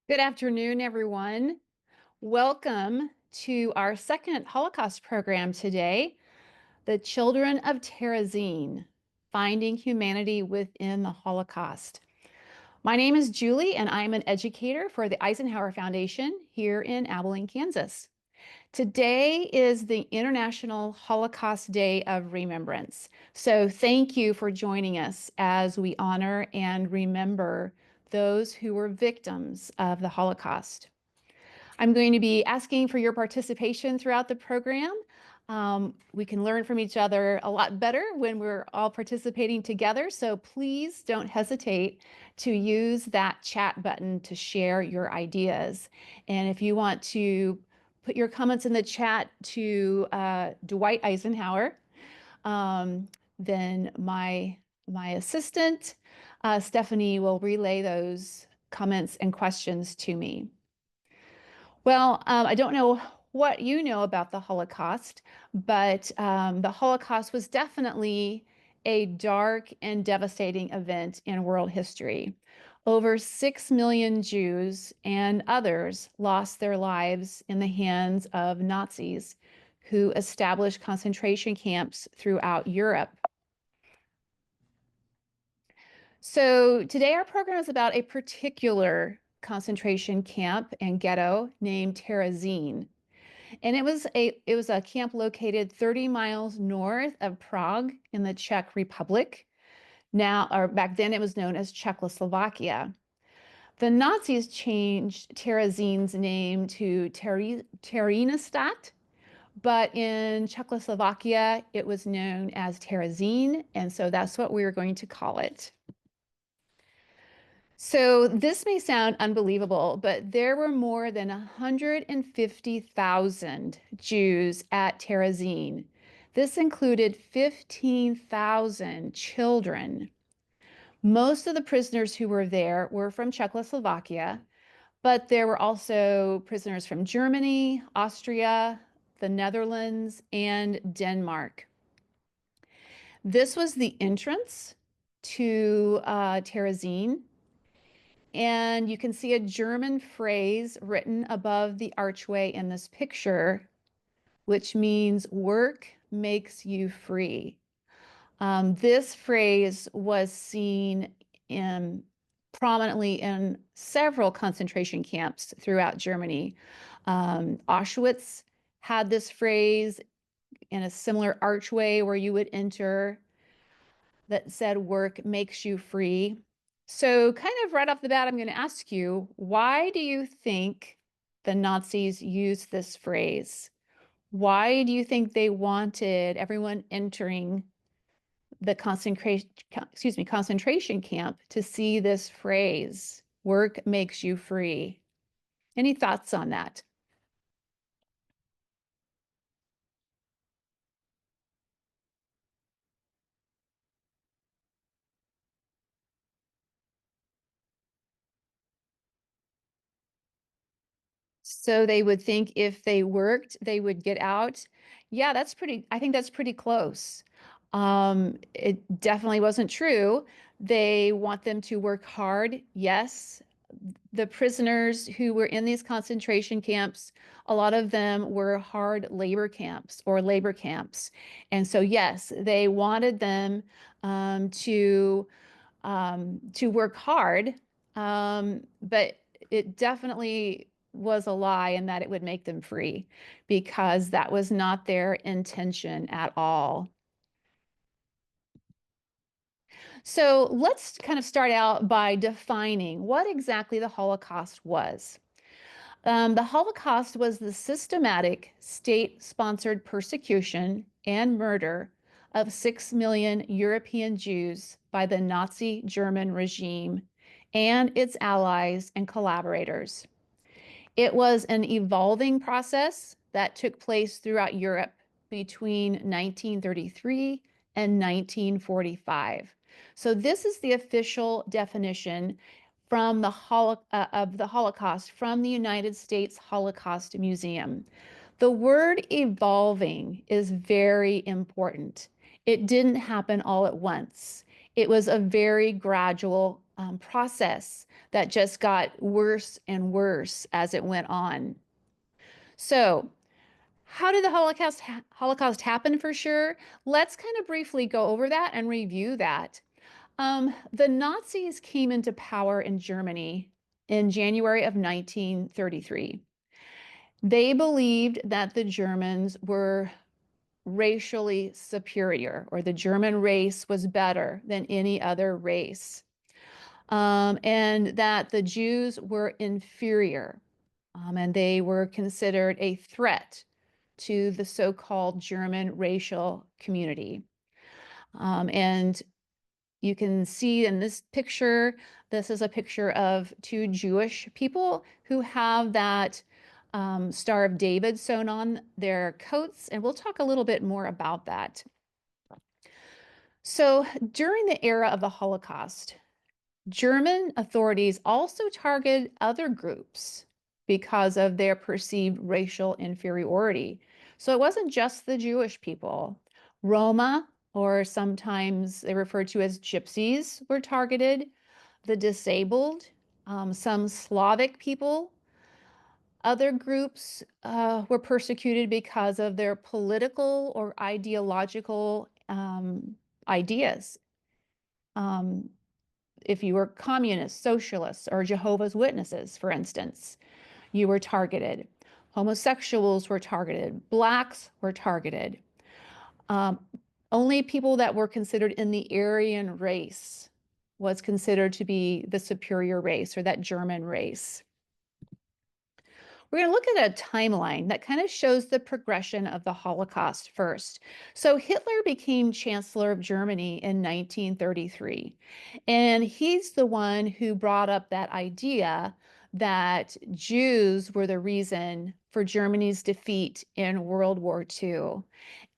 Good afternoon, everyone. Welcome to our second Holocaust program today, the Children of Terezin, Finding Humanity Within the Holocaust. My name is Julie, and I'm an educator for the Eisenhower Foundation here in Abilene, Kansas. Today is the International Holocaust Day of Remembrance. So thank you for joining us as we honor and remember those who were victims of the Holocaust. I'm going to be asking for your participation throughout the program. We can learn from each other a lot better when we're all participating together, so please don't hesitate to use that chat button to share your ideas. And if you want to put your comments in the chat to Dwight Eisenhower, then my assistant, Stephanie, will relay those comments and questions to me. Well, I don't know what you know about the Holocaust, but the Holocaust was definitely a dark and devastating event in world history. Over 6 million Jews and others lost their lives in the hands of Nazis who established concentration camps throughout Europe. So today our program is about a particular concentration camp and ghetto named Terezin. And it was a camp located 30 miles north of Prague in the Czech Republic. Now, or back then it was known as Czechoslovakia. The Nazis changed Terezin's name to Theresienstadt, but in Czechoslovakia it was known as Terezin, and so that's what we are going to call it. So this may sound unbelievable, but there were more than 150,000 Jews at Terezin. This included 15,000 children. Most of the prisoners who were there were from Czechoslovakia, but there were also prisoners from Germany, Austria, the Netherlands, and Denmark. This was the entrance to Terezin. And you can see a German phrase written above the archway in this picture, which means work makes you free. This phrase was seen prominently in several concentration camps throughout Germany. Auschwitz had this phrase in a similar archway where you would enter that said work makes you free. So kind of right off the bat, I'm going to ask you, why do you think the Nazis used this phrase? Why do you think they wanted everyone entering the concentration camp to see this phrase, work makes you free? Any thoughts on that? So they would think if they worked, they would get out. Yeah, I think that's pretty close. It definitely wasn't true. They want them to work hard. Yes, the prisoners who were in these concentration camps, a lot of them were hard labor camps or labor camps. And so, yes, they wanted them to work hard, but it definitely was a lie in that it would make them free because that was not their intention at all. So let's kind of start out by defining what exactly the Holocaust was. The Holocaust was the systematic state-sponsored persecution and murder of 6 million European Jews by the Nazi German regime and its allies and collaborators. It was an evolving process that took place throughout Europe between 1933 and 1945. So this is the official definition from of the Holocaust from the United States Holocaust Museum. The word evolving is very important. It didn't happen all at once. It was a very gradual process that just got worse and worse as it went on. So, how did the Holocaust happen for sure? Let's kind of briefly go over that and review that. The Nazis came into power in Germany in January of 1933. They believed that the Germans were racially superior, or the German race was better than any other race, and that the Jews were inferior, and they were considered a threat to the so-called German racial community. And you can see in this picture, this is a picture of two Jewish people who have that Star of David sewn on their coats, and we'll talk a little bit more about that. So during the era of the Holocaust, German authorities also targeted other groups because of their perceived racial inferiority. So it wasn't just the Jewish people. Roma, or sometimes they referred to as gypsies, were targeted, the disabled, some Slavic people. Other groups were persecuted because of their political or ideological ideas. Um, if you were communists, socialists, or Jehovah's Witnesses, for instance, you were targeted. Homosexuals were targeted. Blacks were targeted. Um, Only people that were considered in the Aryan race was considered to be the superior race, or that German race. We're going to look at a timeline that kind of shows the progression of the Holocaust first. So Hitler became Chancellor of Germany in 1933, and he's the one who brought up that idea that Jews were the reason for Germany's defeat in World War II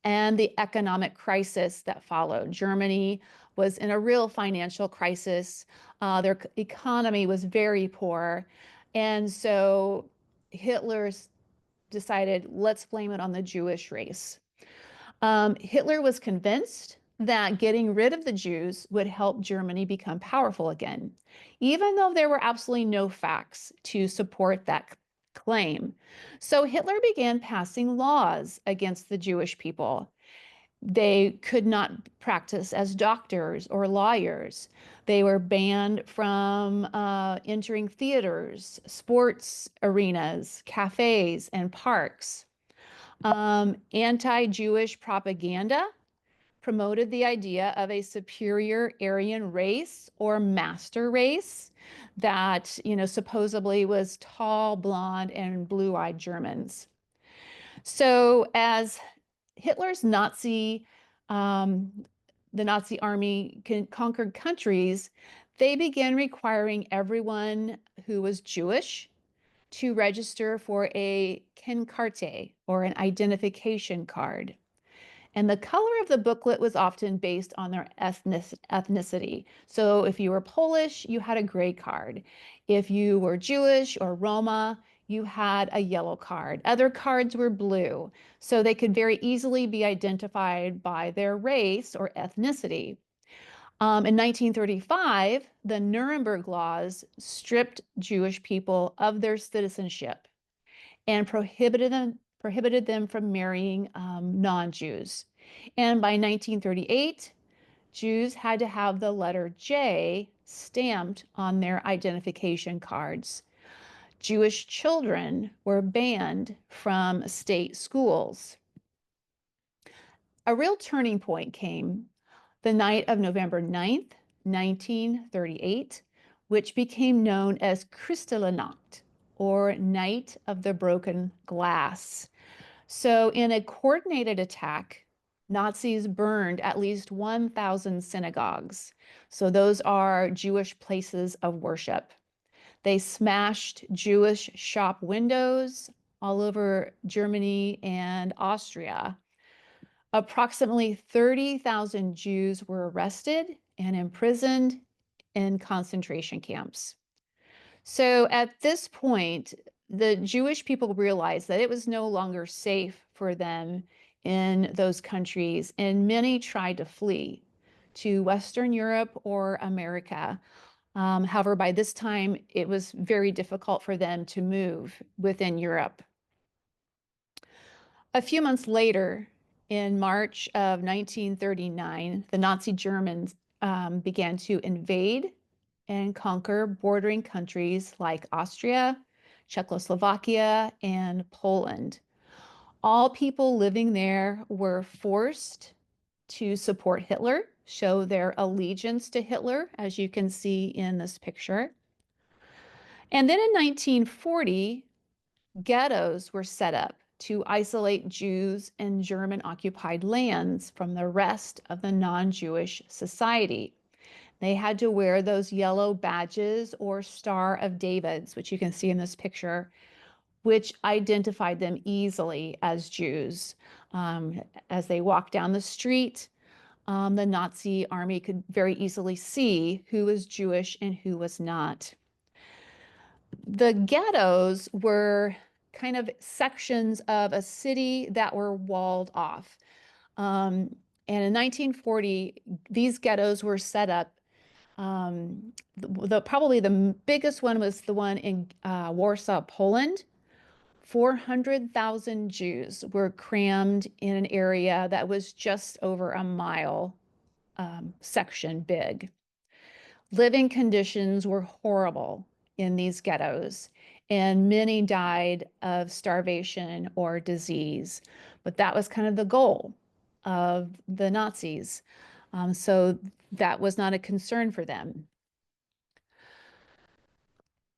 and the economic crisis that followed. Germany was in a real financial crisis. Their economy was very poor. And so Hitler decided, let's blame it on the Jewish race. Hitler was convinced that getting rid of the Jews would help Germany become powerful again, even though there were absolutely no facts to support that claim. So Hitler began passing laws against the Jewish people. They could not practice as doctors or lawyers. They were banned from entering theaters, sports arenas, cafes, and parks. Anti-Jewish propaganda promoted the idea of a superior Aryan race or master race that, supposedly was tall, blonde, and blue-eyed Germans. So as Hitler's the Nazi army conquered countries, they began requiring everyone who was Jewish to register for a Kennкarte, or an identification card. And the color of the booklet was often based on their ethnicity. So if you were Polish, you had a gray card. If you were Jewish or Roma, you had a yellow card. Other cards were blue, so they could very easily be identified by their race or ethnicity. In 1935, the Nuremberg laws stripped Jewish people of their citizenship and prohibited them from marrying non-Jews. And by 1938, Jews had to have the letter J stamped on their identification cards. Jewish children were banned from state schools. A real turning point came the night of November 9th, 1938, which became known as Kristallnacht, or Night of the Broken Glass. So in a coordinated attack, Nazis burned at least 1,000 synagogues. So those are Jewish places of worship. They smashed Jewish shop windows all over Germany and Austria. Approximately 30,000 Jews were arrested and imprisoned in concentration camps. So at this point, the Jewish people realized that it was no longer safe for them in those countries, and many tried to flee to Western Europe or America. However, by this time, it was very difficult for them to move within Europe. A few months later, in March of 1939, the Nazi Germans began to invade and conquer bordering countries like Austria, Czechoslovakia, and Poland. All people living there were forced to support Hitler, show their allegiance to Hitler, as you can see in this picture. And then in 1940, ghettos were set up to isolate Jews in German occupied lands from the rest of the non-Jewish society. They had to wear those yellow badges or Star of Davids, which you can see in this picture, which identified them easily as Jews. As they walked down the street, the Nazi army could very easily see who was Jewish and who was not. The ghettos were kind of sections of a city that were walled off. And in 1940, these ghettos were set up. Probably the biggest one was the one in Warsaw, Poland. 400,000 Jews were crammed in an area that was just over a mile section big. Living conditions were horrible in these ghettos, and many died of starvation or disease. But that was kind of the goal of the Nazis. So that was not a concern for them.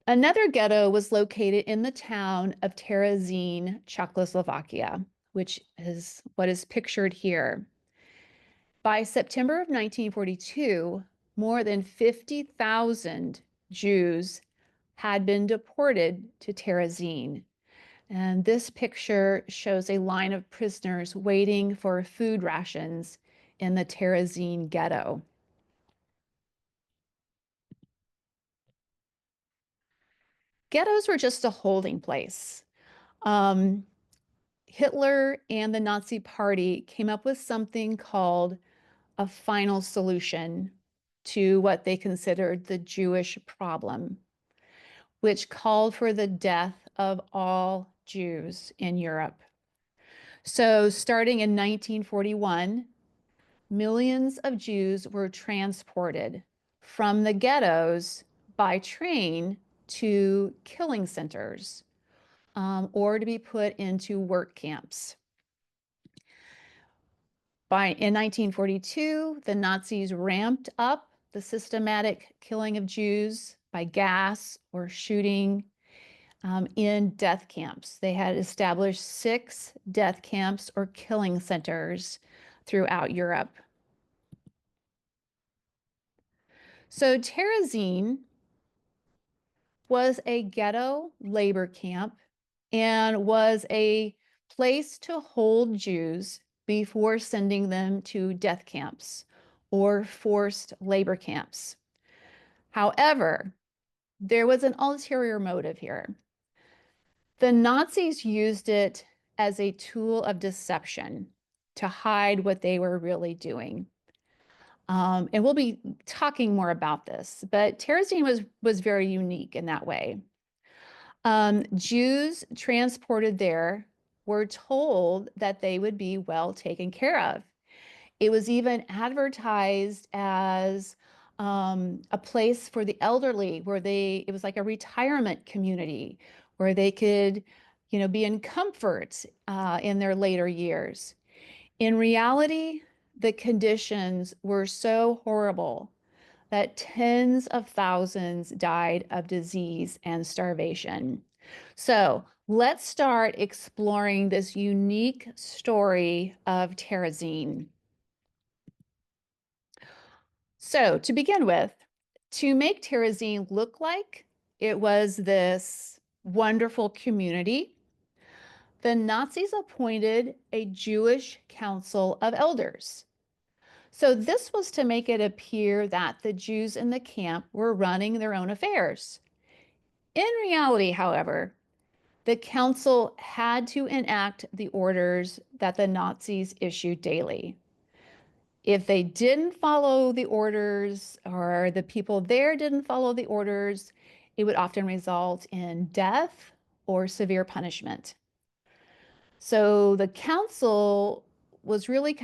Another ghetto was located in the town of Terezin, Czechoslovakia, which is what is pictured here. By September of 1942, more than 50,000 Jews had been deported to Terezin. And this picture shows a line of prisoners waiting for food rations in the Terezin ghetto. Ghettos were just a holding place. Um, Hitler and the Nazi Party came up with something called a final solution to what they considered the Jewish problem, which called for the death of all Jews in Europe. So, starting in 1941, millions of Jews were transported from the ghettos by train to killing centers or to be put into work camps. In 1942, the Nazis ramped up the systematic killing of Jews by gas or shooting in death camps. They had established 6 death camps or killing centers throughout Europe. So Terezin was a ghetto labor camp and was a place to hold Jews before sending them to death camps or forced labor camps. However, there was an ulterior motive here. The Nazis used it as a tool of deception to hide what they were really doing. And we'll be talking more about this, but Terezin was very unique in that way. Jews transported there were told that they would be well taken care of. It was even advertised as a place for the elderly where it was like a retirement community where they could, be in comfort in their later years. In reality, the conditions were so horrible that tens of thousands died of disease and starvation. So let's start exploring this unique story of Terezin. So to begin with, to make Terezin look like it was this wonderful community, the Nazis appointed a Jewish council of elders. So this was to make it appear that the Jews in the camp were running their own affairs. In reality, however, the council had to enact the orders that the Nazis issued daily. If they didn't follow the orders or the people there didn't follow the orders, it would often result in death or severe punishment. So the council was really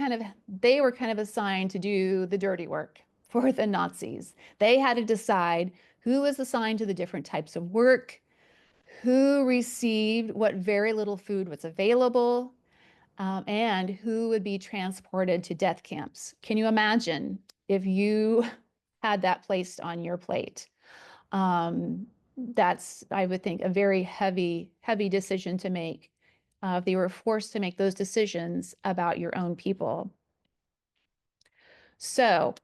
they were kind of assigned to do the dirty work for the Nazis. They had to decide who was assigned to the different types of work, who received what very little food was available, and who would be transported to death camps. Can you imagine if you had that placed on your plate? That's, I would think, a very heavy, heavy decision to make. If they were forced to make those decisions about your own people. So,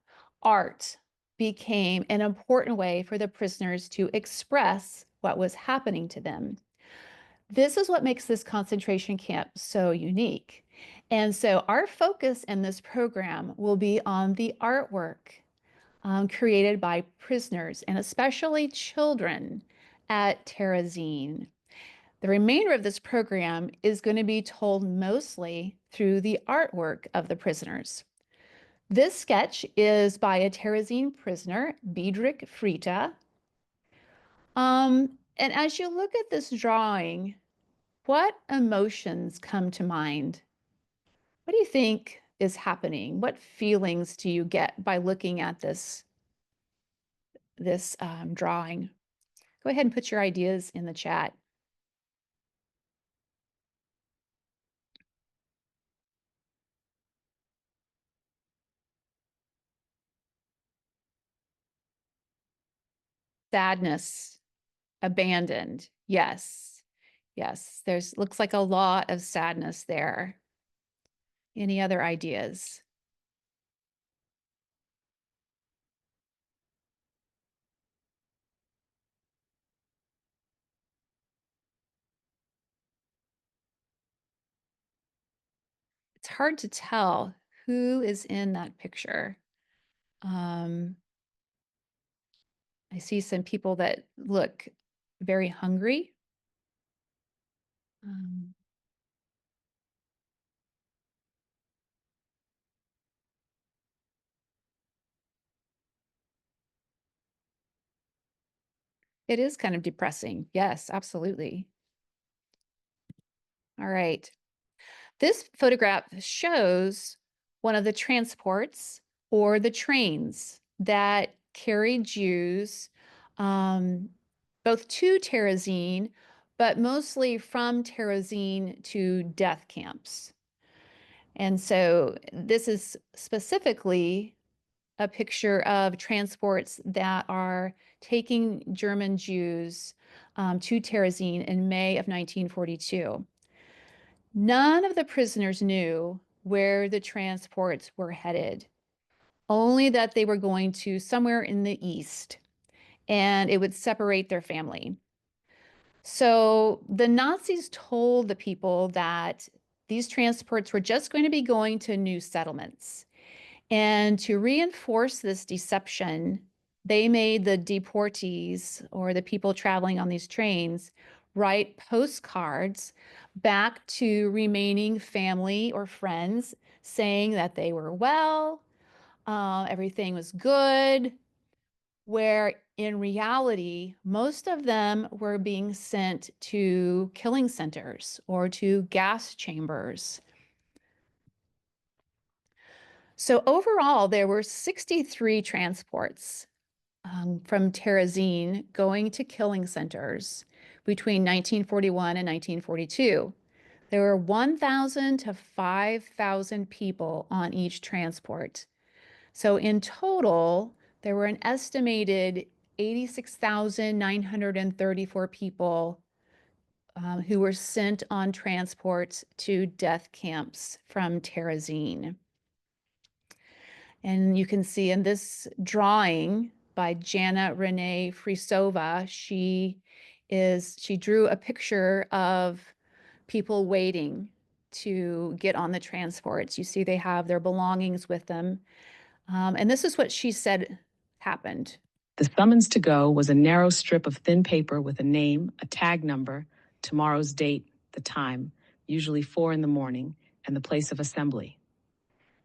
art became an important way for the prisoners to express what was happening to them. This is what makes this concentration camp so unique. And so our focus in this program will be on the artwork created by prisoners and especially children at Terezin. The remainder of this program is going to be told mostly through the artwork of the prisoners. This sketch is by a Terezin prisoner, Biedrich Frita. And as you look at this drawing, what emotions come to mind? What do you think is happening? What feelings do you get by looking at this drawing? Go ahead and put your ideas in the chat. Sadness, abandoned. Yes. Yes, there's looks like a lot of sadness there. Any other ideas? It's hard to tell who is in that picture. I see some people that look very hungry. Um, it is kind of depressing. Yes, absolutely. All right. This photograph shows one of the transports or the trains that carried Jews both to Terezin, but mostly from Terezin to death camps. And so this is specifically a picture of transports that are taking German Jews to Terezin in May of 1942. None of the prisoners knew where the transports were headed, only that they were going to somewhere in the east and it would separate their family. So the Nazis told the people that these transports were just going to be going to new settlements. And to reinforce this deception, they made the deportees or the people traveling on these trains write postcards back to remaining family or friends saying that they were well, everything was good, where in reality, most of them were being sent to killing centers or to gas chambers. So overall, there were 63 transports from Terezin going to killing centers between 1941 and 1942. There were 1,000 to 5,000 people on each transport. So in total, there were an estimated 86,934 people who were sent on transports to death camps from Terezin. And you can see in this drawing by Jana Renee Frisova, she drew a picture of people waiting to get on the transports. You see they have their belongings with them. And this is what she said happened. The summons to go was a narrow strip of thin paper with a name, a tag number, tomorrow's date, the time, usually 4 in the morning, and the place of assembly.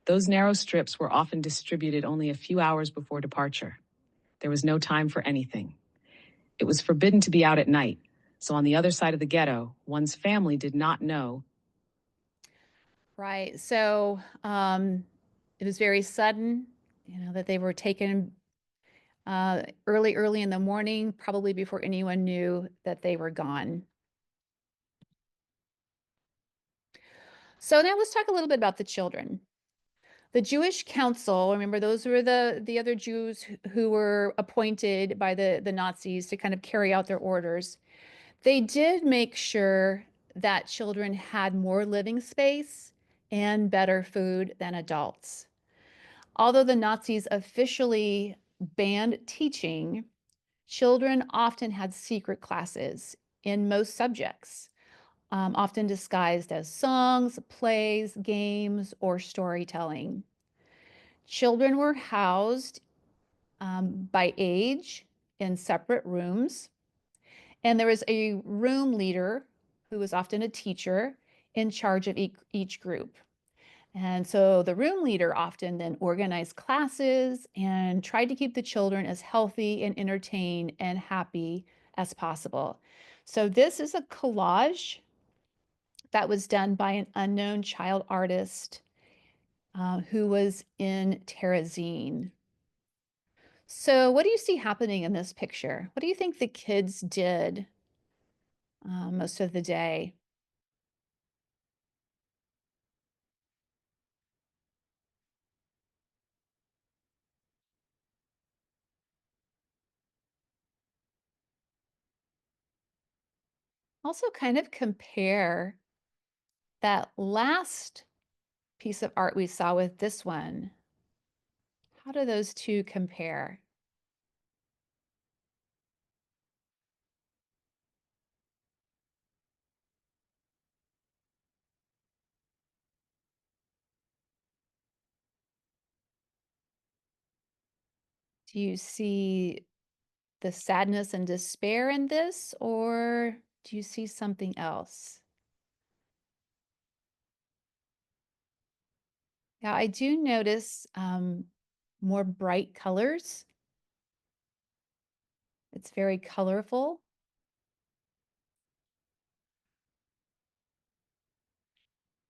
Those narrow strips were often distributed only a few hours before departure. There was no time for anything. It was forbidden to be out at night, so on the other side of the ghetto, one's family did not know. Right. So it was very sudden, that they were taken early in the morning, probably before anyone knew that they were gone. So now let's talk a little bit about the children. The Jewish Council, remember, those were the other Jews who were appointed by the Nazis to kind of carry out their orders. They did make sure that children had more living space and better food than adults. Although the Nazis officially banned teaching, children often had secret classes in most subjects, often disguised as songs, plays, games, or storytelling. Children were housed by age in separate rooms, and there was a room leader who was often a teacher in charge of each group. And so the room leader often then organized classes and tried to keep the children as healthy and entertained and happy as possible. So this is a collage that was done by an unknown child artist who was in Terezin. So what do you see happening in this picture? What do you think the kids did most of the day? Also kind of compare that last piece of art we saw with this one. How do those two compare? Do you see the sadness and despair in this, or do you see something else? Yeah, I do notice more bright colors. It's very colorful.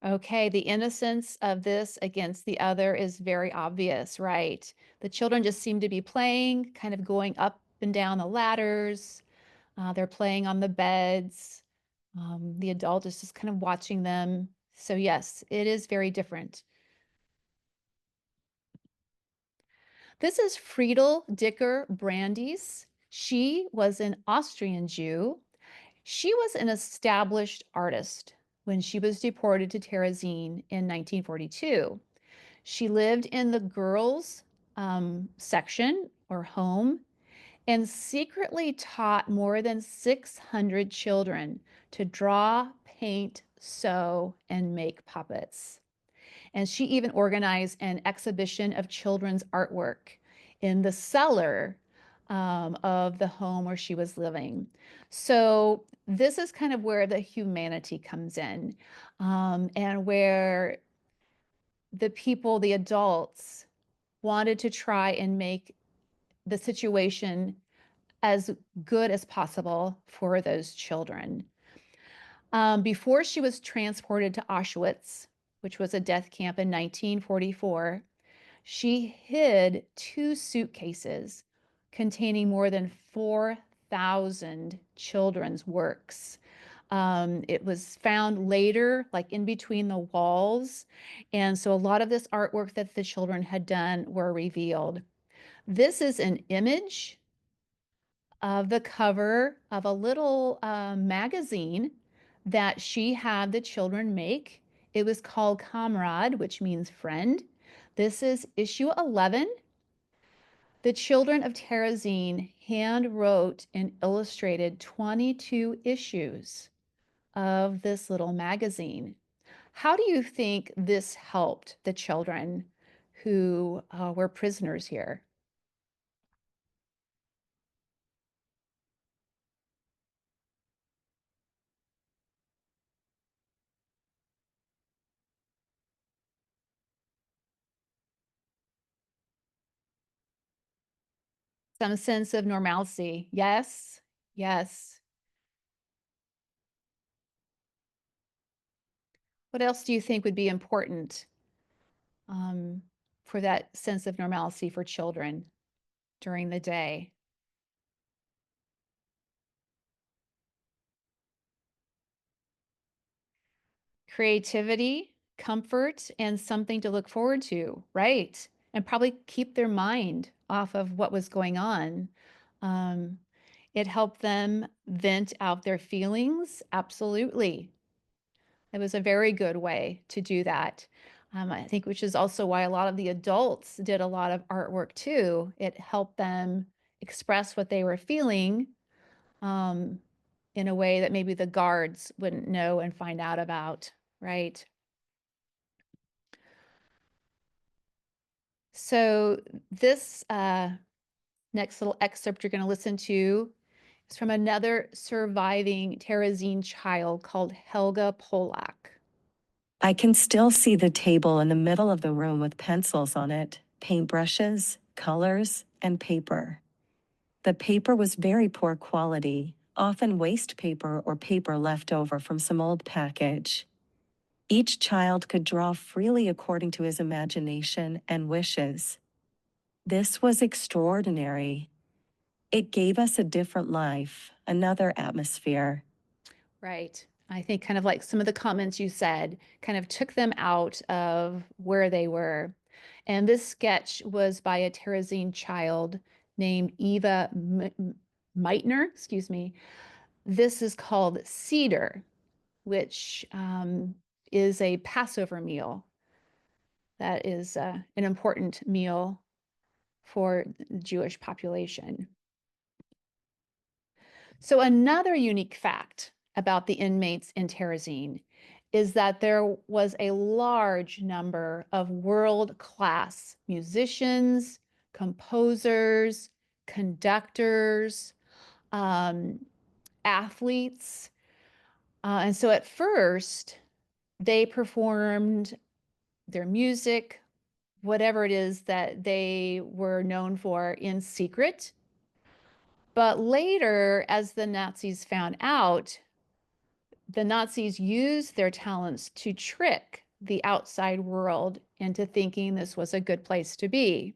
Okay, the innocence of this against the other is very obvious, right? The children just seem to be playing, kind of going up and down the ladders. They're playing on the beds. The adult is just kind of watching them. So yes, it is very different. This is Friedel Dicker Brandes. She was an Austrian Jew. She was an established artist when she was deported to Terezin in 1942. She lived in the girls' section or home and secretly taught more than 600 children to draw, paint, sew, and make puppets. And she even organized an exhibition of children's artwork in the cellar of the home where she was living. So this is kind of where the humanity comes in, and where the people, the adults, wanted to try and make the situation as good as possible for those children. Before she was transported to Auschwitz, which was a death camp in 1944, she hid 2 suitcases containing more than 4,000 children's works. It was found later, like in between the walls. And so a lot of this artwork that the children had done were revealed. This is an image of the cover of a little magazine that she had the children make. It was called Comrade, which means friend. This is issue 11. The Children of Terezin hand wrote and illustrated 22 issues of this little magazine. How do you think this helped the children who were prisoners here? Some sense of normalcy. Yes, yes. What else do you think would be important um, for that sense of normalcy for children during the day? Creativity, comfort, and something to look forward to, right? And probably keep their mind off of what was going on. Um, it helped them vent out their feelings. Absolutely. It was a very good way to do that. I think, which is also why a lot of the adults did a lot of artwork too. It helped them express what they were feeling um, in a way that maybe the guards wouldn't know and find out about, right? So this next little excerpt you're going to listen to is from another surviving Terezin child called Helga Polak. I can still see the table in the middle of the room with pencils on it, paintbrushes, colors, and paper. The paper was very poor quality, often waste paper or paper left over from some old package. Each child could draw freely according to his imagination and wishes. This was extraordinary. It gave us a different life, another atmosphere. Right. I think kind of like some of the comments you said kind of took them out of where they were. And this sketch was by a Terezin child named Eva Meitner, excuse me. This is called Cedar, which is a Passover meal. That is an important meal for the Jewish population. So another unique fact about the inmates in Terezin is that there was a large number of world-class musicians, composers, conductors, athletes. And so at first, they performed their music, whatever it is that they were known for, in secret. But later, as the Nazis found out, the Nazis used their talents to trick the outside world into thinking this was a good place to be.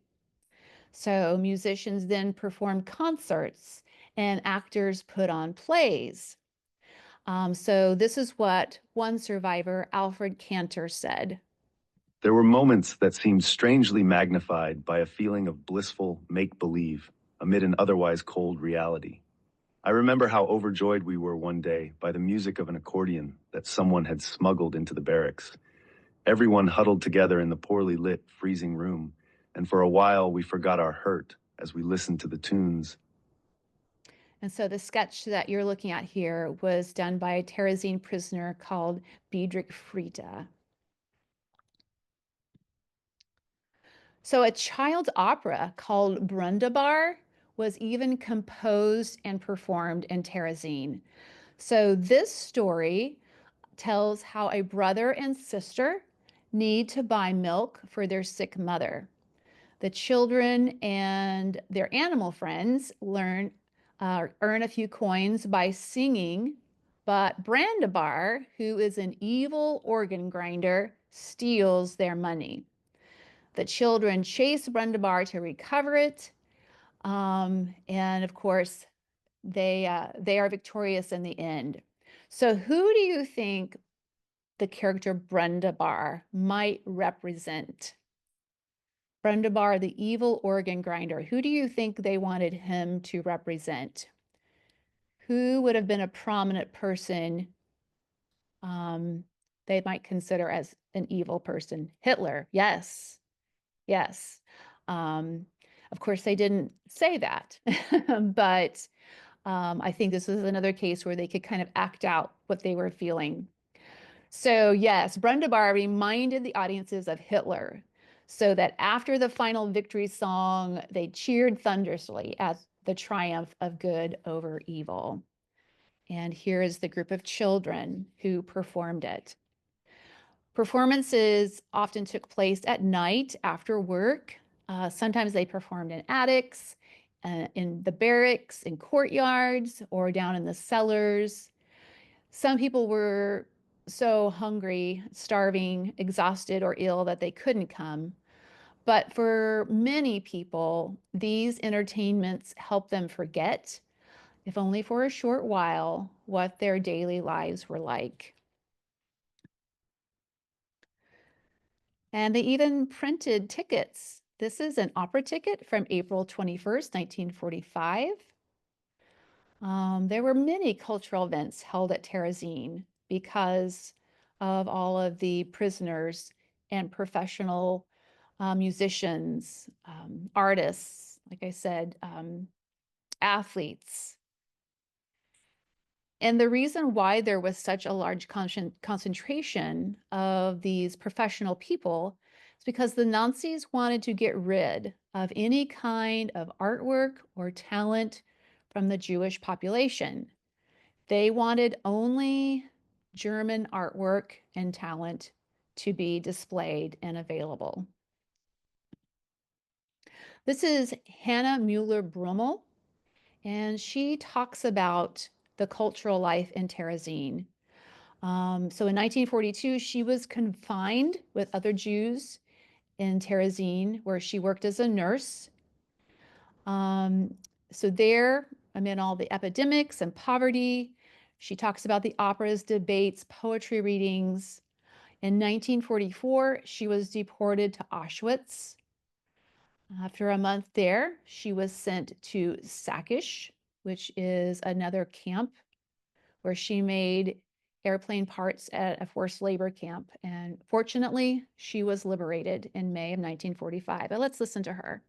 So musicians then performed concerts and actors put on plays. So this is what one survivor, Alfred Cantor, said. There were moments that seemed strangely magnified by a feeling of blissful make-believe amid an otherwise cold reality. I remember how overjoyed we were one day by the music of an accordion that someone had smuggled into the barracks. Everyone huddled together in the poorly lit, freezing room, and for a while we forgot our hurt as we listened to the tunes. And so the sketch that you're looking at here was done by a Terezin prisoner called Biedrich Frieda. So a child opera called Brundabar was even composed and performed in Terezin. So this story tells how a brother and sister need to buy milk for their sick mother. The children and their animal friends earn a few coins by singing, but Brandabar, who is an evil organ grinder, steals their money. The children chase Brandabar to recover it, and of course, they are victorious in the end. So, who do you think the character Brandabar might represent? Brandabar, the evil organ grinder. Who do you think they wanted him to represent? Who would have been a prominent person they might consider as an evil person? Hitler. Yes. Yes. Um, of course, they didn't say that, but I think this is another case where they could kind of act out what they were feeling. So yes, Brundabar reminded the audiences of Hitler, so that after the final victory song, they cheered thunderously at the triumph of good over evil. And here is the group of children who performed it. Performances often took place at night after work. Sometimes they performed in attics, in the barracks, in courtyards, or down in the cellars. Some people were so hungry, starving, exhausted, or ill that they couldn't come. But for many people, these entertainments help them forget, if only for a short while, what their daily lives were like. And they even printed tickets. This is an opera ticket from April 21st, 1945. There were many cultural events held at Terezin because of all of the prisoners and professional musicians, artists, like I said, athletes. And the reason why there was such a large concentration of these professional people is because the Nazis wanted to get rid of any kind of artwork or talent from the Jewish population. They wanted only German artwork and talent to be displayed and available. This is Hannah Mueller-Brummel, and she talks about the cultural life in Terezin. So in 1942, she was confined with other Jews in Terezin, where she worked as a nurse. So there, amid all the epidemics and poverty, she talks about the operas, debates, poetry readings. In 1944, she was deported to Auschwitz. After a month there, she was sent to Sakish, which is another camp where she made airplane parts at a forced labor camp. And fortunately, she was liberated in May of 1945. But let's listen to her.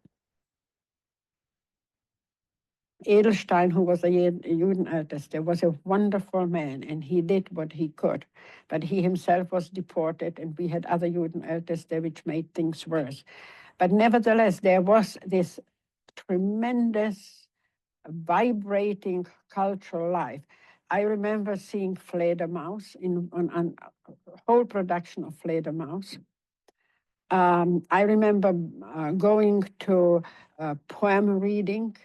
Edelstein, who was a Judenälteste, was a wonderful man, and he did what he could. But he himself was deported, and we had other Judenälteste, which made things worse. But nevertheless, there was this tremendous, vibrating cultural life. I remember seeing Fledermaus on a whole production of Fledermaus. I remember going to poem reading.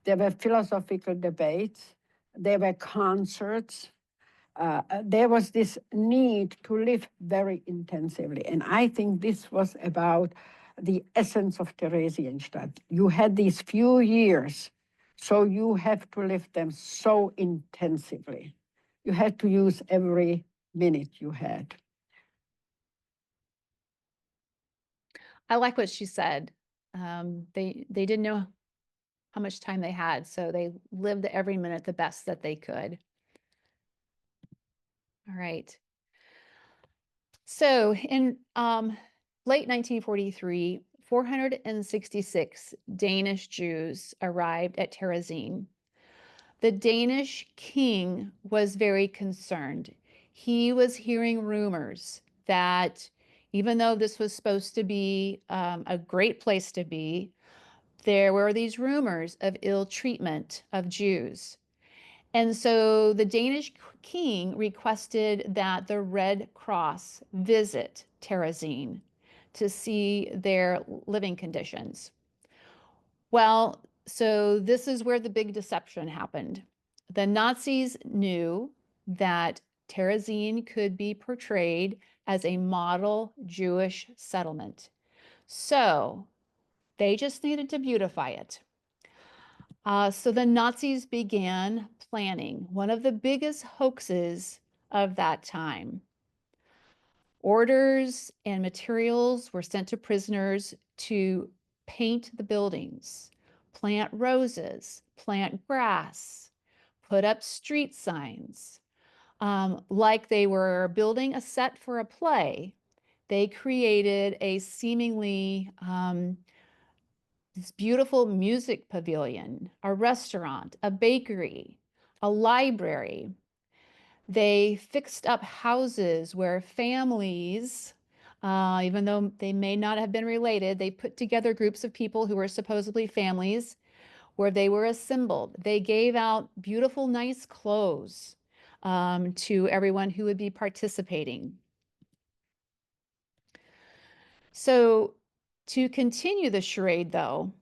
There were philosophical debates. There were concerts. There was this need to live very intensively. And I think this was about the essence of Theresienstadt. You had these few years, so you have to live them so intensively. You had to use every minute you had. I like what she said. They didn't know how much time they had, so they lived every minute the best that they could. All right. So in late 1943, 466 Danish Jews arrived at Terezin. The Danish king was very concerned. He was hearing rumors that even though this was supposed to be a great place to be, there were these rumors of ill treatment of Jews. And so the Danish king requested that the Red Cross visit Terezin to see their living conditions. Well, so this is where the big deception happened. The Nazis knew that Terezin could be portrayed as a model Jewish settlement. So they just needed to beautify it. So the Nazis began planning one of the biggest hoaxes of that time. Orders and materials were sent to prisoners to paint the buildings, plant roses, plant grass, put up street signs. Like they were building a set for a play, they created a seemingly this beautiful music pavilion, a restaurant, a bakery, a library. They fixed up houses where families, even though they may not have been related, they put together groups of people who were supposedly families where they were assembled. They gave out beautiful, nice clothes to everyone who would be participating. So to continue the charade, though,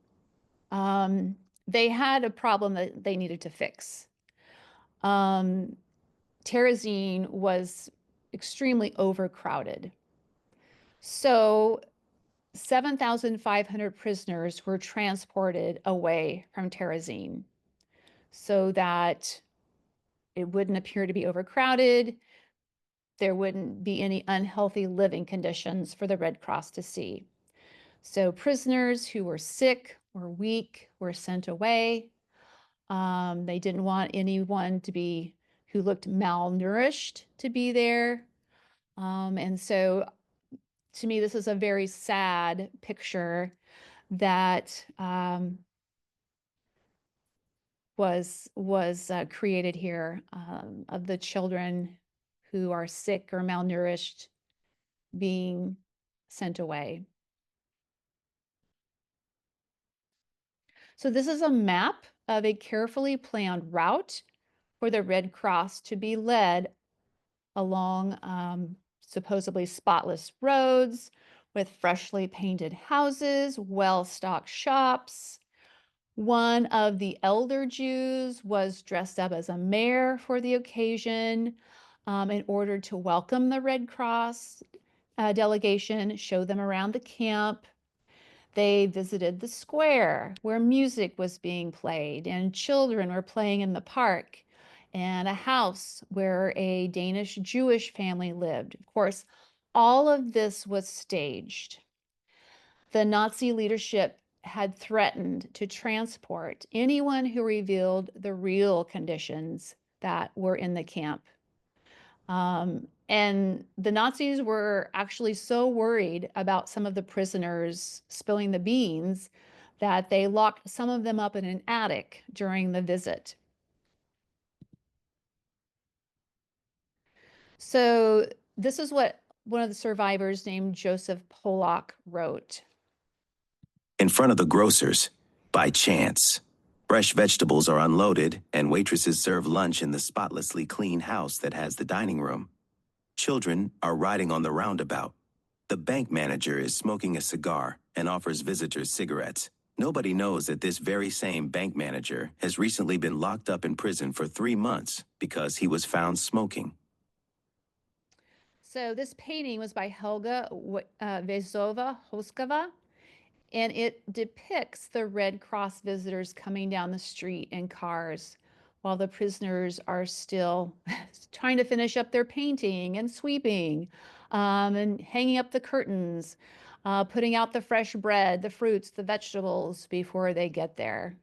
they had a problem that they needed to fix. Terezin was extremely overcrowded. So 7,500 prisoners were transported away from Terezin so that it wouldn't appear to be overcrowded. There wouldn't be any unhealthy living conditions for the Red Cross to see. So prisoners who were sick or weak were sent away. They didn't want anyone who looked malnourished to be there. And so to me, this is a very sad picture that was created here of the children who are sick or malnourished being sent away. So this is a map of a carefully planned route for the Red Cross to be led along supposedly spotless roads with freshly painted houses, well-stocked shops. One of the elder Jews was dressed up as a mayor for the occasion in order to welcome the Red Cross delegation, show them around the camp. They visited the square where music was being played and children were playing in the park, and a house where a Danish Jewish family lived. Of course, all of this was staged. The Nazi leadership had threatened to transport anyone who revealed the real conditions that were in the camp. And the Nazis were actually so worried about some of the prisoners spilling the beans that they locked some of them up in an attic during the visit. So this is what one of the survivors named Joseph Polak wrote. In front of the grocer's, by chance. Fresh vegetables are unloaded, and waitresses serve lunch in the spotlessly clean house that has the dining room. Children are riding on the roundabout. The bank manager is smoking a cigar and offers visitors cigarettes. Nobody knows that this very same bank manager has recently been locked up in prison for 3 months because he was found smoking. So this painting was by Helga Vezova-Hoskova, and it depicts the Red Cross visitors coming down the street in cars while the prisoners are still trying to finish up their painting and sweeping and hanging up the curtains, putting out the fresh bread, the fruits, the vegetables before they get there.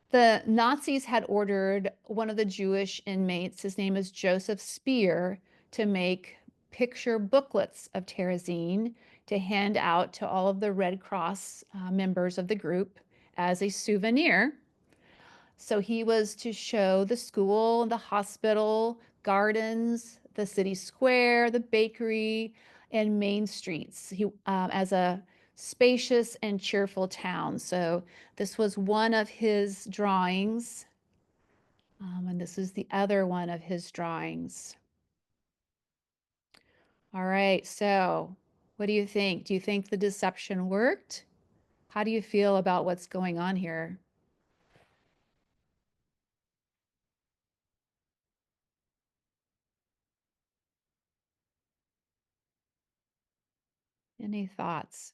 The Nazis had ordered one of the Jewish inmates, his name is Joseph Speer, to make picture booklets of Terezin to hand out to all of the Red Cross members of the group as a souvenir. So he was to show the school, the hospital, gardens, the city square, the bakery, and main streets as a spacious and cheerful town. So this was one of his drawings, and this is the other one of his drawings. All right, so what do you think? Do you think the deception worked? How do you feel about what's going on here? Any thoughts?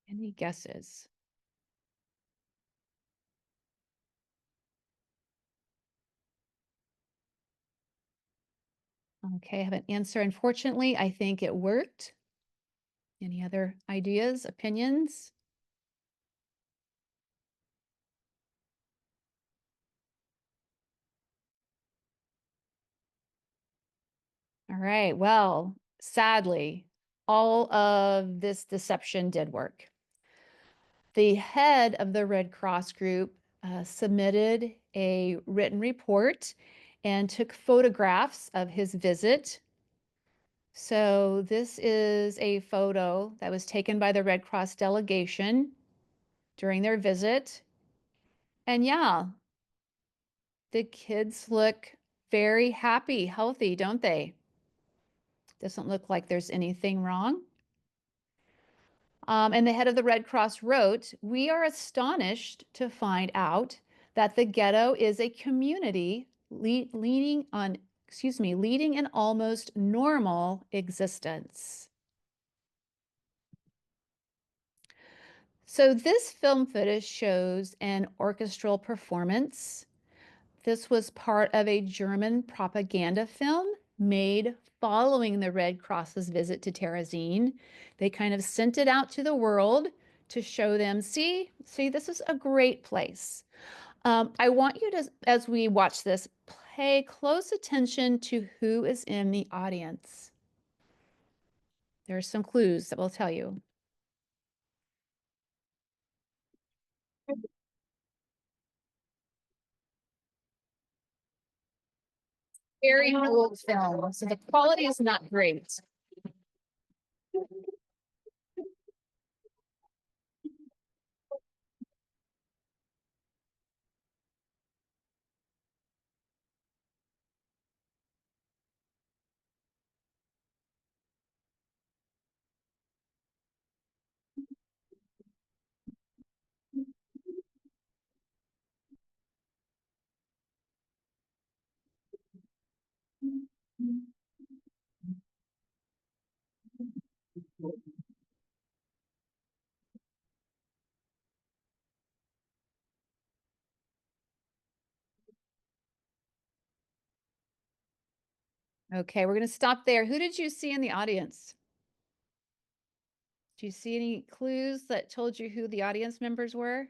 Any guesses? Okay, I have an answer. Unfortunately, I think it worked. Any other ideas, opinions? All right, well, sadly, all of this deception did work. The head of the Red Cross group submitted a written report and took photographs of his visit. So this is a photo that was taken by the Red Cross delegation during their visit. And yeah, the kids look very happy, healthy, don't they? Doesn't look like there's anything wrong. And the head of the Red Cross wrote, "We are astonished to find out that the ghetto is a community leading an almost normal existence." So this film footage shows an orchestral performance. This was part of a German propaganda film made following the Red Cross's visit to Terezin. They kind of sent it out to the world to show them, see, this is a great place. I want you to, as we watch this, pay close attention to who is in the audience. There are some clues that will tell you. Very old film, so the quality is not great. Okay, we're going to stop there. Who did you see in the audience? Do you see any clues that told you who the audience members were?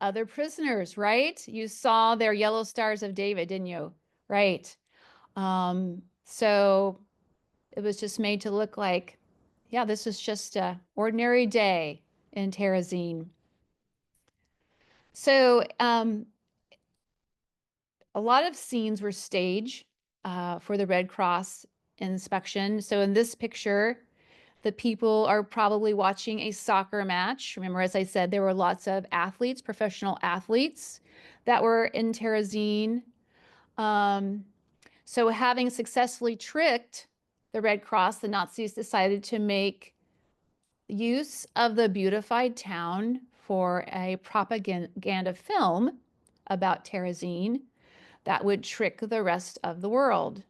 Other prisoners, right? You saw their yellow stars of David, didn't you? Right. So it was just made to look like, yeah, this is just a ordinary day in Terezin. So a lot of scenes were staged for the Red Cross inspection. So in this picture, the people are probably watching a soccer match. Remember, as I said, there were lots of athletes, professional athletes that were in Terezin. So having successfully tricked the Red Cross, the Nazis decided to make use of the beautified town for a propaganda film about Terezin that would trick the rest of the world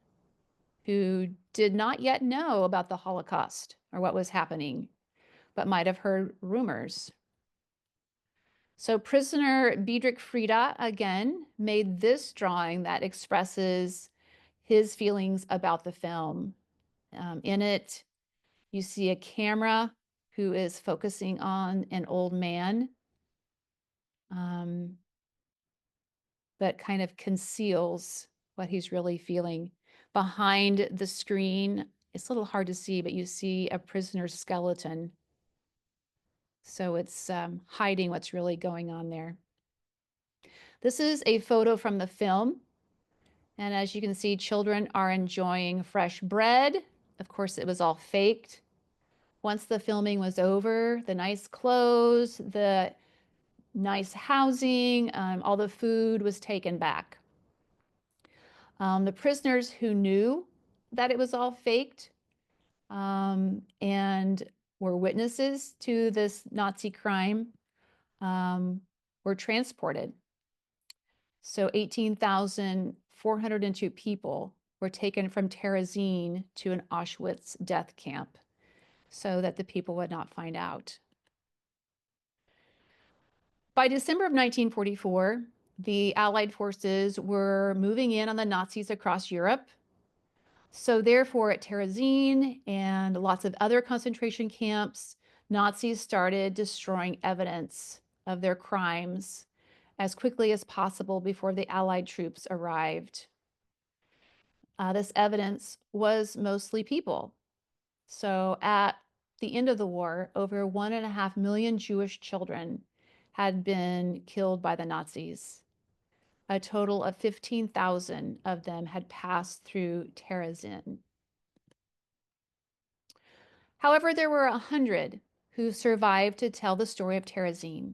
who did not yet know about the Holocaust or what was happening, but might have heard rumors. So prisoner Biedrich Frieda, again, made this drawing that expresses his feelings about the film. In it, you see a camera who is focusing on an old man, but kind of conceals what he's really feeling. Behind the screen, it's a little hard to see, but you see a prisoner's skeleton. So it's hiding what's really going on there. This is a photo from the film. And as you can see, children are enjoying fresh bread. Of course, it was all faked. Once the filming was over, the nice clothes, the nice housing, all the food was taken back. The prisoners who knew that it was all faked and were witnesses to this Nazi crime were transported. So 18,402 people were taken from Terezin to an Auschwitz death camp so that the people would not find out. By December of 1944, the Allied forces were moving in on the Nazis across Europe. So therefore, at Terezin and lots of other concentration camps, Nazis started destroying evidence of their crimes as quickly as possible before the Allied troops arrived. This evidence was mostly people. So at the end of the war, over 1.5 million Jewish children had been killed by the Nazis. A total of 15,000 of them had passed through Terezin. However, there were 100 who survived to tell the story of Terezin,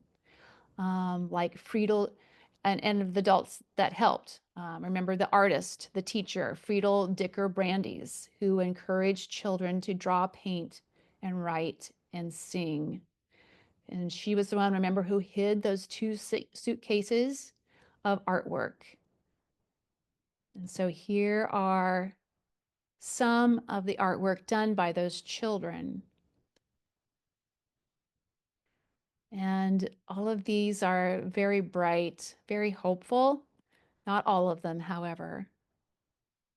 like Friedel and the adults that helped. Remember the artist, the teacher, Friedel Dicker Brandes, who encouraged children to draw, paint, and write and sing. And she was the one, remember, who hid those 2 suitcases of artwork. And so here are some of the artwork done by those children. And all of these are very bright, very hopeful. Not all of them, however.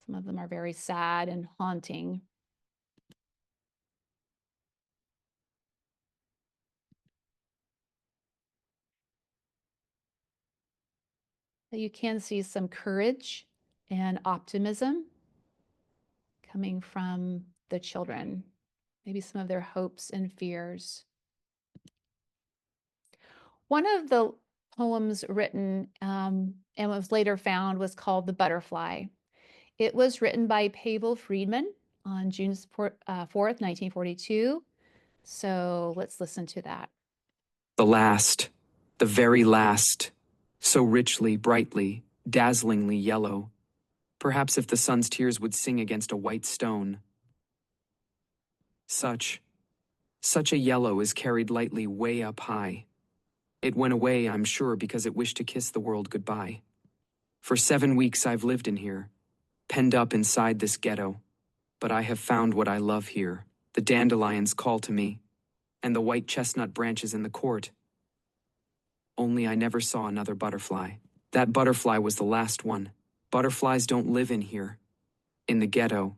Some of them are very sad and haunting. But you can see some courage and optimism coming from the children, maybe some of their hopes and fears. One of the poems written and was later found was called The Butterfly. It was written by Pavel Friedman on June 4th, 1942. So let's listen to that. The last, the very last, so richly, brightly, dazzlingly yellow. Perhaps if the sun's tears would sing against a white stone. Such a yellow is carried lightly way up high. It went away, I'm sure, because it wished to kiss the world goodbye. For 7 weeks I've lived in here, penned up inside this ghetto, but I have found what I love here. The dandelions call to me, and the white chestnut branches in the court. Only I never saw another butterfly. That butterfly was the last one. Butterflies don't live in here, in the ghetto.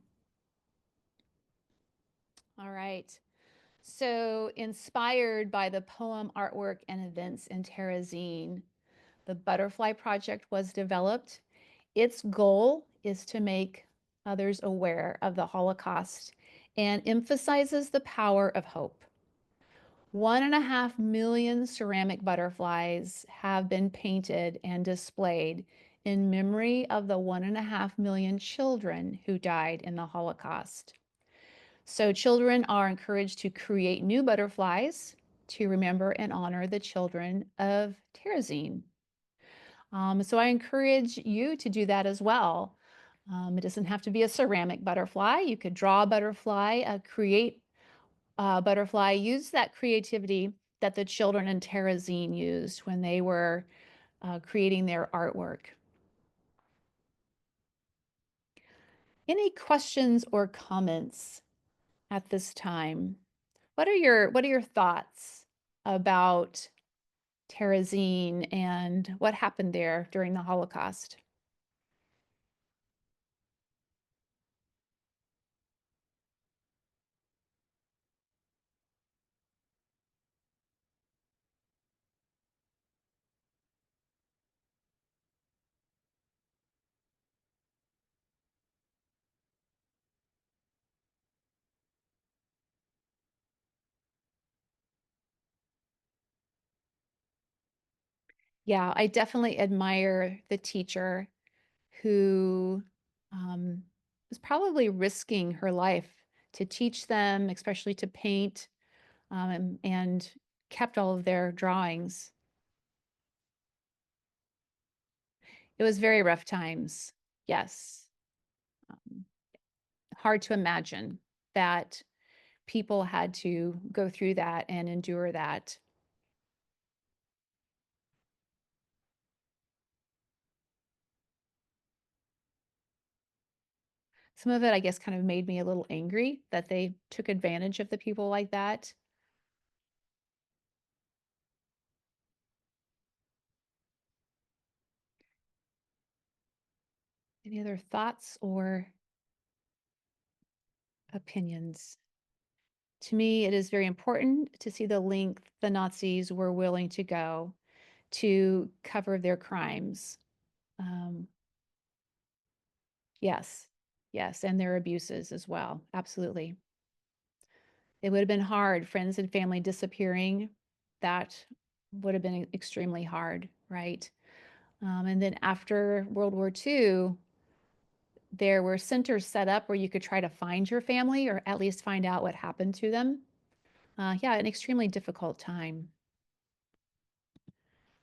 All right. So, inspired by the poem, artwork, and events in Terezin, the Butterfly Project was developed. Its goal is to make others aware of the Holocaust and emphasizes the power of hope. 1.5 million ceramic butterflies have been painted and displayed in memory of the 1.5 million children who died in the Holocaust. So children are encouraged to create new butterflies to remember and honor the children of Terezin. So I encourage you to do that as well. It doesn't have to be a ceramic butterfly. You could draw a butterfly, create a butterfly, use that creativity that the children in Terezin used when they were creating their artwork. Any questions or comments at this time? What are your thoughts about Terezin and what happened there during the Holocaust? Yeah, I definitely admire the teacher who was probably risking her life to teach them, especially to paint, and kept all of their drawings. It was very rough times, yes. Um, Hard to imagine that people had to go through that and endure that. Some of it, I guess, kind of made me a little angry that they took advantage of the people like that. Any other thoughts or opinions? To me, it is very important to see the length the Nazis were willing to go to cover their crimes. Um, yes, yes, and their abuses as well. Absolutely. It would have been hard, friends and family disappearing. That would have been extremely hard, right? And then after World War II, there were centers set up where you could try to find your family or at least find out what happened to them. Yeah, an extremely difficult time.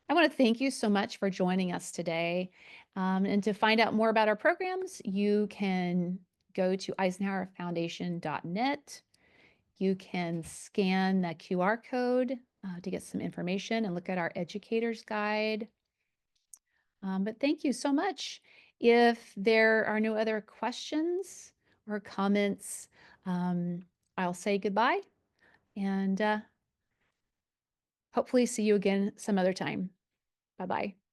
I want to thank you so much for joining us today. And to find out more about our programs, you can go to eisenhowerfoundation.net. You can scan the QR code to get some information and look at our educator's guide. But thank you so much. If there are no other questions or comments, I'll say goodbye and hopefully see you again some other time. Bye-bye.